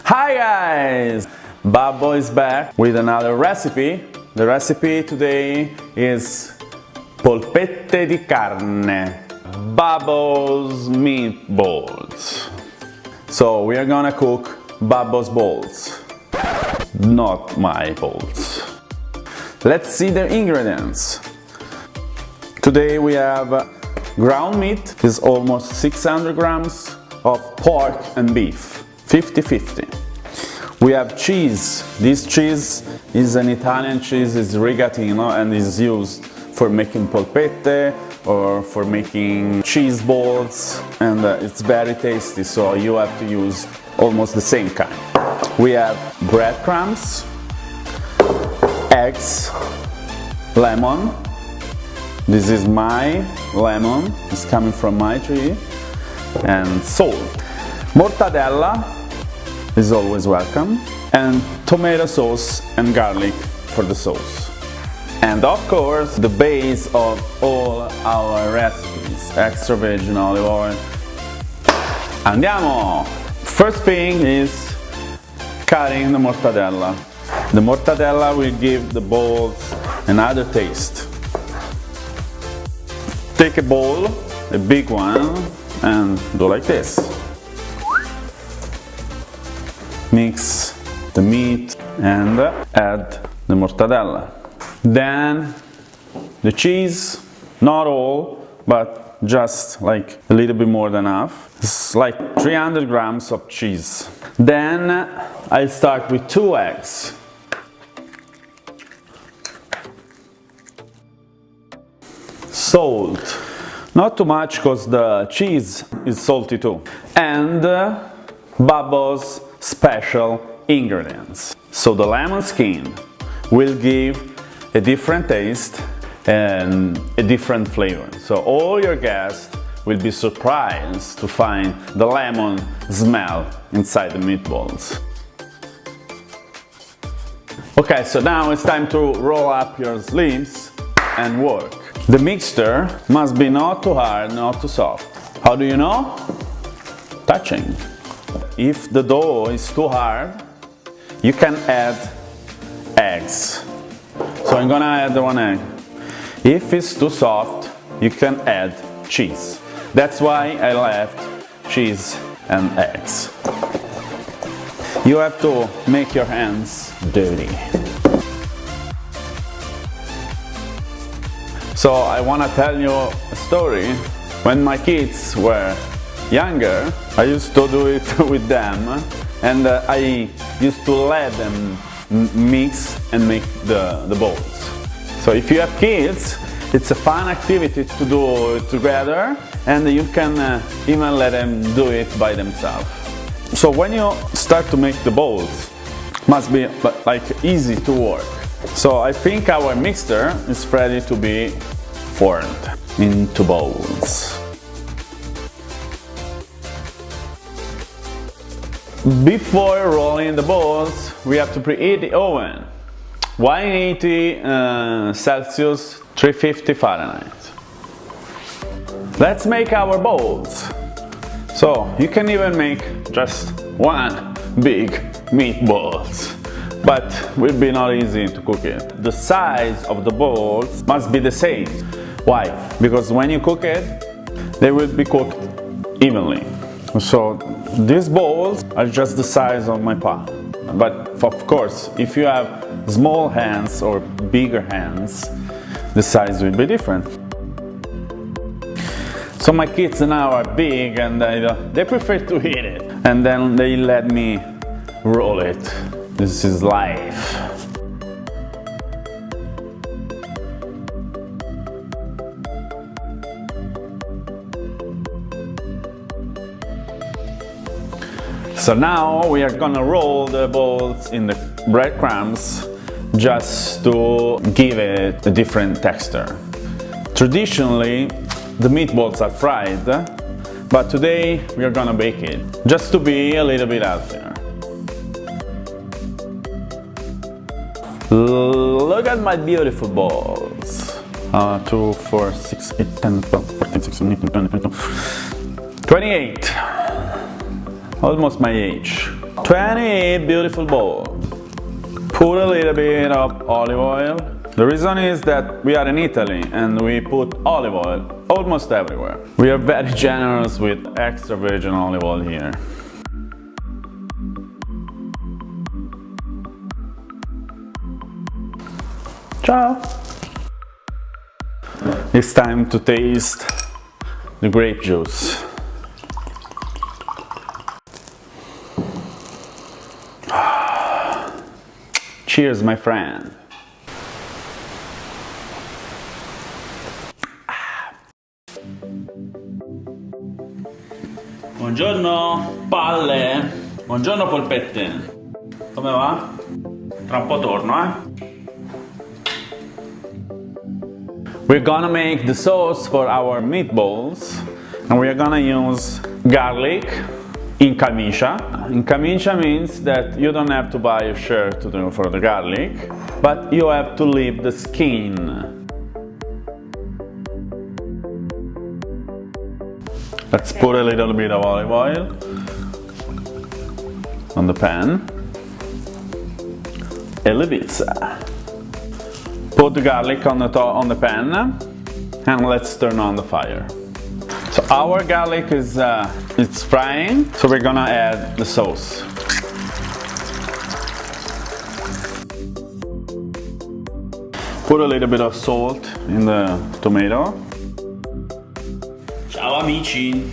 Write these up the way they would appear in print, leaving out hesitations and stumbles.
Hi guys! Babbo is back with another recipe. The recipe today is polpette di carne, Babbo's meatballs. So we are gonna cook Babbo's balls, not my balls. Let's see the ingredients. Today we have ground meat, is almost 600 grams of pork and beef, 50-50. We have cheese. This cheese is an Italian cheese, it's Rigatini, and is used for making polpette or for making cheese balls, and it's very tasty, so you have to use almost the same kind. We have breadcrumbs, eggs, lemon. This is my lemon, it's coming from my tree, and salt. Mortadella is always welcome, and tomato sauce and garlic for the sauce. And of course, the base of all our recipes, extra virgin olive oil. Andiamo! First thing is cutting the mortadella. The mortadella will give the balls another taste. Take a bowl, a big one, and do like this. Mix the meat and add the mortadella. Then the cheese, not all, but just like a little bit more than enough. It's like 300 grams of cheese. Then I'll start with 2 eggs. Salt. Not too much because the cheese is salty too. And Babbo's special ingredients. So the lemon skin will give a different taste and a different flavor. So all your guests will be surprised to find the lemon smell inside the meatballs. Okay, so now it's time to roll up your sleeves and work. The mixture must be not too hard, not too soft. How do you know? Touching. If the dough is too hard, you can add eggs. So I'm gonna add 1 egg. If it's too soft, you can add cheese. That's why I left cheese and eggs. You have to make your hands dirty. So I wanna tell you a story. When my kids were younger, I used to do it with them, and I used to let them mix and make the balls. So if you have kids, it's a fun activity to do it together, and you can even let them do it by themselves. So when you start to make the balls, must be like easy to work. So I think our mixture is ready to be formed into balls. Before rolling the balls, we have to preheat the oven. 180 Celsius, 350 Fahrenheit. Let's make our balls. So you can even make just 1 big meatballs, but it will be not easy to cook it. The size of the balls must be the same. Why? Because when you cook it, they will be cooked evenly. So these balls are just the size of my palm. But of course, if you have small hands or bigger hands, the size will be different. So my kids now are big, and they prefer to eat it. And then they let me roll it. This is life. So now we are gonna roll the balls in the breadcrumbs just to give it a different texture. Traditionally, the meatballs are fried, but today we are gonna bake it, just to be a little bit healthier. Look at my beautiful balls. 2, 4, 6, 8, 10, 12, 14, 16, 18, 20, 22, 28. Almost my age. 28 beautiful balls. Put a little bit of olive oil. The reason is that we are in Italy and we put olive oil almost everywhere. We are very generous with extra virgin olive oil here. Ciao! It's time to taste the grape juice. Cheers, my friend. Buongiorno palle, buongiorno polpette. Come va? Tra un po' torno, We're gonna make the sauce for our meatballs and we are gonna use garlic in camicia. In camicia means that you don't have to buy a shirt for the garlic, but you have to leave the skin. Let's put a little bit of olive oil on the pan. E le pizza. Put the garlic on the pan and let's turn on the fire. So our garlic is it's frying, so we're gonna add the sauce. Put a little bit of salt in the tomato. Ciao amici!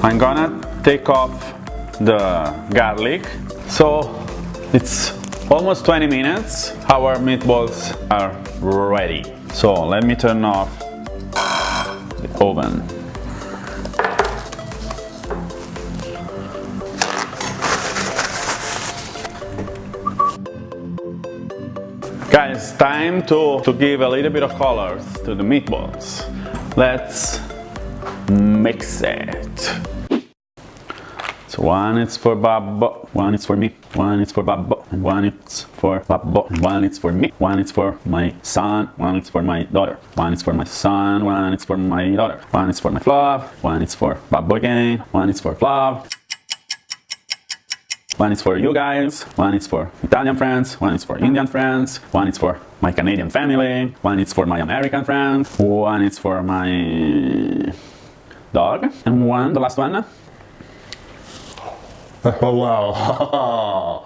I'm gonna take off the garlic. So it's almost 20 minutes. Our meatballs are ready. So let me turn off the oven. Guys, time to give a little bit of colors to the meatballs. Let's mix it. So one is for Babbo, one is for me, one is for Babbo, and one is for Babbo, and one is for me, one is for my son, one is for my daughter, one is for my son, one is for my daughter, one is for my Flav, one is for Babbo again, one is for Flav, one is for you guys, one is for Italian friends, one is for Indian friends, one is for my Canadian family, one is for my American friends, one is for my dog, and one, the last one, oh wow!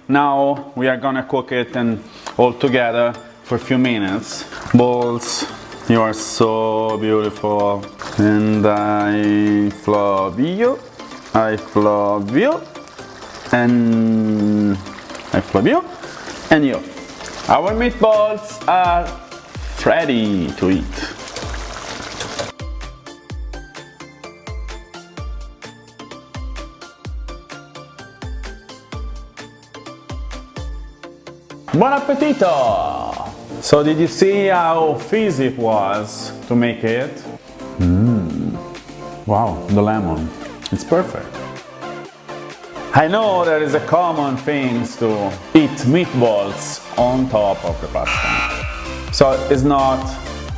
Now we are gonna cook it and all together for a few minutes. Balls, you are so beautiful, and I love you, I love you, and I love you, and you. Our meatballs are ready to eat. Buon appetito! So did you see how easy it was to make it? Wow, the lemon. It's perfect. I know there is a common thing to eat meatballs on top of the pasta. So it's not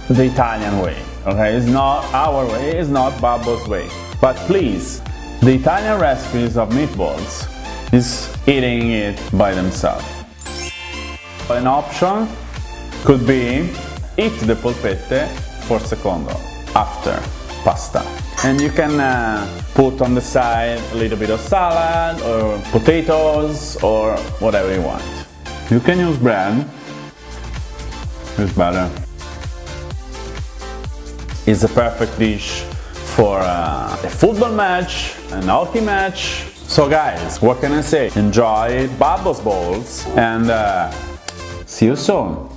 the Italian way, okay? It's not our way, it's not Babbo's way. But please, the Italian recipes of meatballs is eating it by themselves. An option could be eat the polpette for secondo after pasta. And you can put on the side a little bit of salad or potatoes or whatever you want. You can use bread, it's better. It's a perfect dish for a football match, an hockey match. So guys, what can I say? Enjoy Babbo's balls and see you soon!